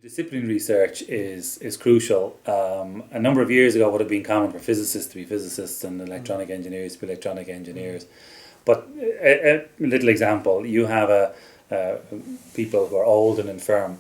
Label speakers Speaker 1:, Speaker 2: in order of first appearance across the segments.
Speaker 1: Discipline research is crucial. A number of years ago, it would have been common for physicists to be physicists and electronic engineers to be electronic engineers. But a little example: you have people who are old and infirm.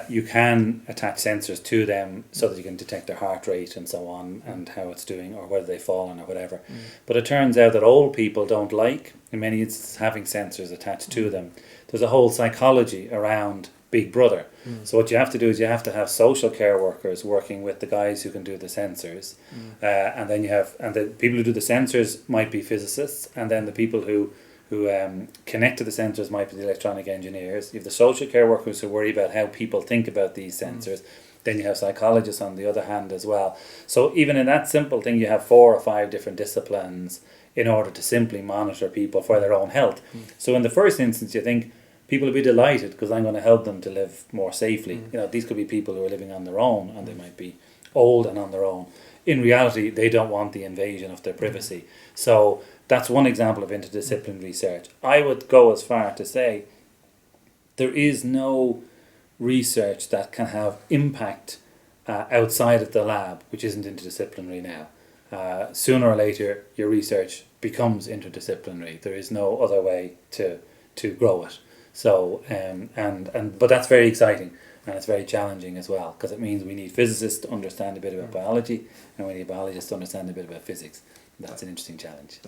Speaker 1: You can attach sensors to them so that you can detect their heart rate and so on, and how it's doing, or whether they've fallen or whatever. But it turns out that old people don't like, in many instances, having sensors attached to them. There's a whole psychology around Big Brother. So what you have to do is you have to have social care workers working with the guys who can do the sensors, and then the people who do the sensors might be physicists, and then the people who connect to the sensors might be the electronic engineers. You have the social care workers who worry about how people think about these sensors. Then you have psychologists on the other hand as well. So even in that simple thing, you have 4 or 5 different disciplines in order to simply monitor people for their own health. So in the first instance, you think people will be delighted because I'm going to help them to live more safely. You know, these could be people who are living on their own, and they might be old and on their own. In reality, they don't want the invasion of their privacy. So that's one example of interdisciplinary research. I would go as far to say there is no research that can have impact outside of the lab which isn't interdisciplinary now. Sooner or later, your research becomes interdisciplinary. There is no other way to grow it. So but that's very exciting, and it's very challenging as well, because it means we need physicists to understand a bit about biology, and we need biologists to understand a bit about physics. That's an interesting challenge.